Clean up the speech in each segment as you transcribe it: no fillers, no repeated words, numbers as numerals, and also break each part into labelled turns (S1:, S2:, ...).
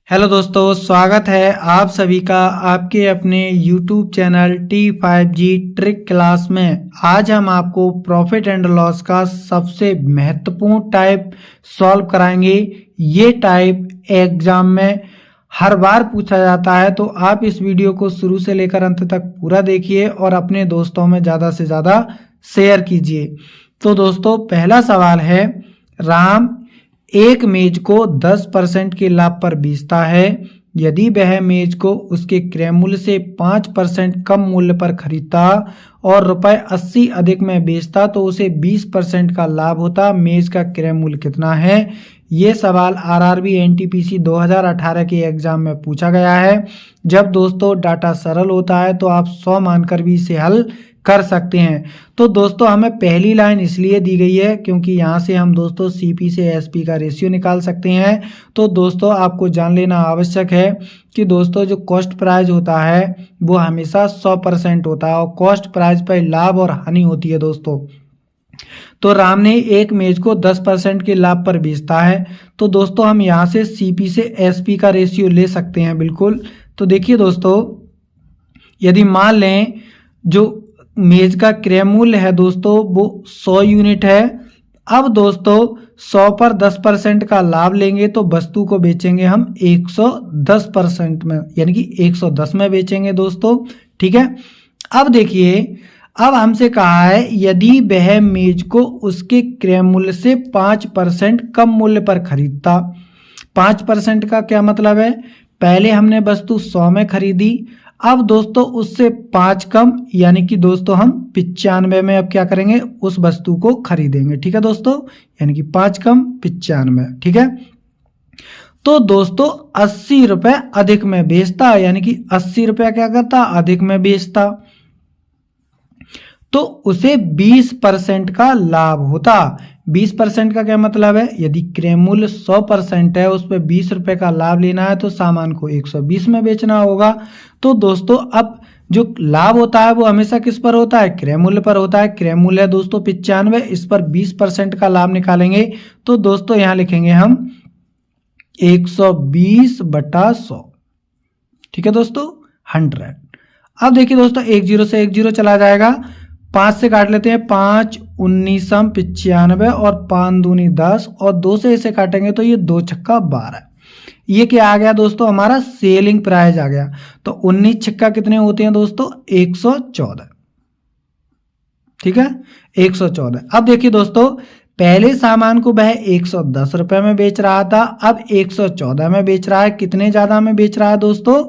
S1: Hello दोस्तों, स्वागत है आप सभी का आपके अपने YouTube channel T5G trick class में। आज हम आपको प्रॉफिट एंड लॉस का सबसे महत्वपूर्ण टाइप सॉल्व कराएंगे। ये टाइप एग्जाम में हर बार पूछा जाता है, तो आप इस वीडियो को शुरू से लेकर अंत तक पूरा देखिए और अपने दोस्तों में ज़्यादा से ज़्यादा शेयर कीजिए। तो दोस्तों, पहला सवाल है, राम एक मेज को 10% के लाभ पर बेचता है। यदि वह मेज को उसके क्रय मूल्य से 5% कम मूल्य पर खरीदता और ₹80 अधिक में बेचता तो उसे 20% का लाभ होता। मेज का क्रय मूल्य कितना है? ये सवाल आरआरबी एनटीपीसी 2018 के एग्जाम में पूछा गया है। जब दोस्तों डाटा सरल होता है तो आप 100 मानकर भी इसे हल कर सकते हैं। तो दोस्तों, हमें पहली लाइन इसलिए दी गई है क्योंकि यहाँ से हम दोस्तों सीपी से एसपी का रेशियो निकाल सकते हैं। तो दोस्तों, आपको जान लेना आवश्यक है कि दोस्तों जो कॉस्ट प्राइस होता है वो हमेशा 100% होता है और कॉस्ट प्राइस पर लाभ और हानि होती है दोस्तों। तो राम ने एक मेज को 10% के लाभ पर बेचता है। तो दोस्तों, हम यहाँ से सीपी से एसपी का रेशियो ले सकते हैं बिल्कुल। तो देखिए दोस्तों, यदि मान लें जो मेज का क्रय मूल्य है दोस्तों वो 100 यूनिट है। अब दोस्तों 100 पर 10% का लाभ लेंगे तो वस्तु को बेचेंगे हम 110% में, यानी कि 110 में बेचेंगे दोस्तों। ठीक है। अब देखिए, अब हमसे कहा है यदि वह मेज को उसके क्रय मूल्य से 5% कम मूल्य पर खरीदता। 5% का क्या मतलब है? पहले हमने वस्तु 100 में खरीदी, अब दोस्तों उससे 5 कम, यानी कि दोस्तों हम 95 में अब क्या करेंगे, उस वस्तु को खरीदेंगे। ठीक है दोस्तों, यानी कि 5 कम 95। ठीक है। तो दोस्तों 80 रुपए अधिक में बेचता, यानी कि 80 रुपया क्या करता, अधिक में बेचता, तो उसे 20% का लाभ होता। 20% का क्या मतलब है? यदि क्रय मूल्य 100% है, उस पर 20 रुपए का लाभ लेना है तो सामान को 120 में बेचना होगा। तो दोस्तों, अब जो लाभ होता है वो हमेशा किस पर होता है? क्रय मूल्य पर होता है। क्रय मूल्य है दोस्तों 95, इस पर 20% का लाभ निकालेंगे तो दोस्तों यहाँ लिखेंगे हम 120/100। ठीक है दोस्तों, 100। अब देखिए दोस्तों, 1 0 से 1 0 चला जाएगा, 5 से काट लेते हैं, 5 19 95 और 5 दूनी 10 और 2 से इसे काटेंगे तो ये 2 छक्का 12। ये क्या आ गया दोस्तों? हमारा सेलिंग प्राइस आ गया। तो 19 छक्का कितने होते हैं दोस्तों? 114। ठीक है, 114। अब देखिए दोस्तों, पहले सामान को वह 110 रुपए में बेच रहा था, अब 114 में बेच रहा है। कितने ज्यादा में बेच रहा है दोस्तों?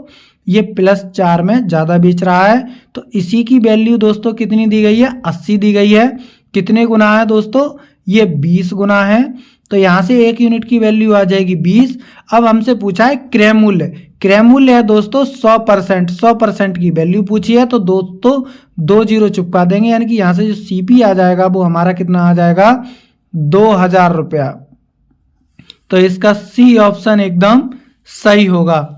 S1: ये +4 में ज्यादा बेच रहा है। तो इसी की वैल्यू दोस्तों कितनी दी गई है? 80 दी गई है। कितने गुना है दोस्तों? ये 20 गुना है। तो यहां से 1 यूनिट की वैल्यू आ जाएगी 20। अब हमसे पूछा है क्रय मूल्य। क्रय मूल्य है दोस्तों 100%। 100% की वैल्यू पूछी है तो दोस्तों 2 0 चिपका देंगे, यानी कि यहां से जो सीपी आ जाएगा वो हमारा कितना आ जाएगा? 2000 रुपया। तो इसका सी ऑप्शन एकदम सही होगा।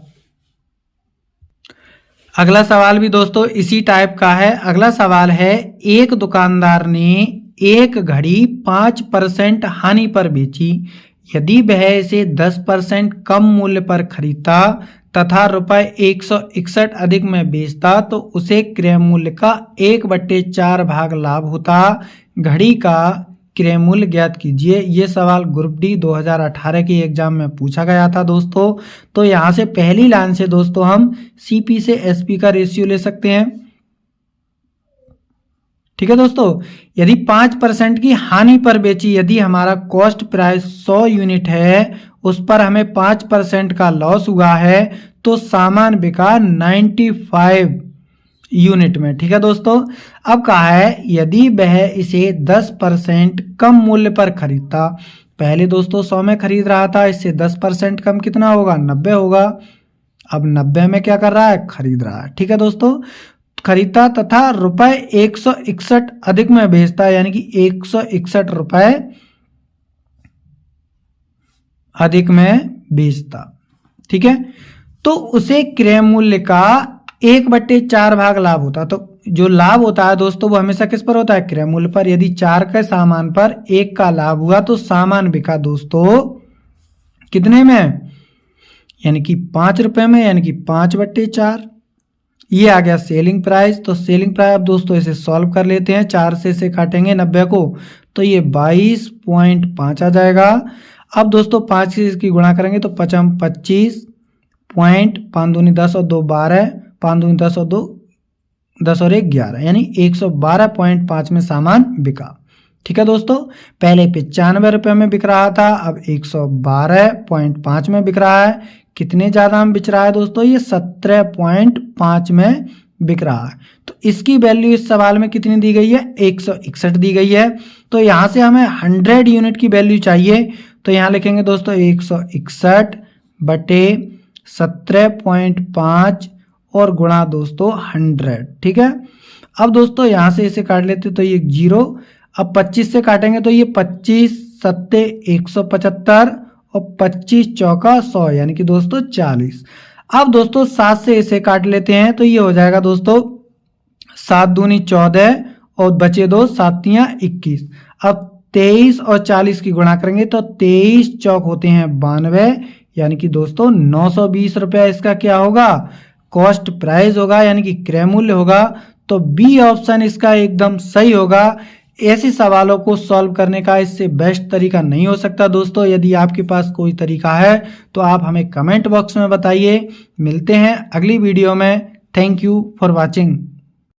S1: अगला सवाल भी दोस्तों इसी टाइप का है। अगला सवाल है, एक दुकानदार ने एक घड़ी 5% हानि पर बेची। यदि वह इसे 10% कम मूल्य पर खरीदता तथा ₹161 अधिक में बेचता तो उसे क्रय मूल्य का 1/4 भाग लाभ होता। घड़ी का क्रय मूल्य ज्ञात कीजिए। ये सवाल ग्रुप डी 2018 के एग्जाम में पूछा गया था दोस्तों। तो यहाँ से पहली लाइन से दोस्तों हम सीपी से एसपी का रेशियो ले सकते हैं। ठीक है दोस्तों, यदि 5% की हानि पर बेची, यदि हमारा कॉस्ट प्राइस 100 यूनिट है, उस पर हमें 5% का लॉस हुआ है तो सामान बिका 95 यूनिट में। ठीक है दोस्तों, अब कहा है यदि वह इसे 10% कम मूल्य पर खरीदता। पहले दोस्तों 100 में खरीद रहा था, इससे 10% कम कितना होगा? 90 होगा। अब 90 में क्या कर रहा है? खरीद रहा है। ठीक है दोस्तों, खरीदता तथा ₹161 अधिक में बेचता, यानी कि 161 रुपए अधिक में बेचता। ठीक है, तो उसे क्रय मूल्य का 1/4 भाग लाभ होता। तो जो लाभ होता है दोस्तों वो हमेशा किस पर होता है? क्रय मूल्य पर। यदि 4 के सामान पर 1 का लाभ हुआ तो सामान बिका दोस्तों कितने में? यानी कि 5 रुपए में, यानी कि 5/4। ये आ गया सेलिंग प्राइस। तो सेलिंग प्राइस अब दोस्तों इसे सॉल्व कर लेते हैं। 4 से इसे काटेंगे 90 को, तो ये 22.5 आ जाएगा। अब दोस्तों 5 से इसकी गुणा करेंगे तो 5 25 पॉइंट, 5 दूनी 10 और 2 12, 5 दूनी 10 और 2 10 और 1 11, यानी 112.5 में सामान बिका। ठीक है दोस्तों, पहले 95 रुपये में बिक रहा था, अब 112.5 में बिक रहा है। कितने ज़्यादा में बिक रहा है दोस्तों? ये 17.5 में बिक रहा है। तो इसकी वैल्यू इस सवाल में कितनी दी गई है? 161 दी गई है। तो यहाँ से हमें 100 यूनिट की वैल्यू चाहिए, तो यहाँ लिखेंगे दोस्तों 161 बटे 17.5 और गुणा दोस्तों 100। ठीक है, अब दोस्तों यहाँ से इसे काट लेते तो ये 0। अब 25 से काटेंगे तो ये 25 सत्ते 175 और 25 चौका 100, यानी कि दोस्तों 40। अब दोस्तों 7 से इसे काट लेते हैं तो ये हो जाएगा दोस्तों 7 दूनी 14 और बचे 2, 7 तियां 21। अब 23 और 40 की गुणा करेंगे तो 23 चौक होते हैं 92, यानी कि दोस्तों 920 रुपया इसका क्या होगा? कॉस्ट प्राइस होगा, यानी कि क्रय मूल्य होगा। तो बी ऑप्शन इसका एकदम सही होगा। ऐसे सवालों को सॉल्व करने का इससे बेस्ट तरीका नहीं हो सकता दोस्तों। यदि आपके पास कोई तरीका है तो आप हमें कमेंट बॉक्स में बताइए। मिलते हैं अगली वीडियो में। Thank you for watching.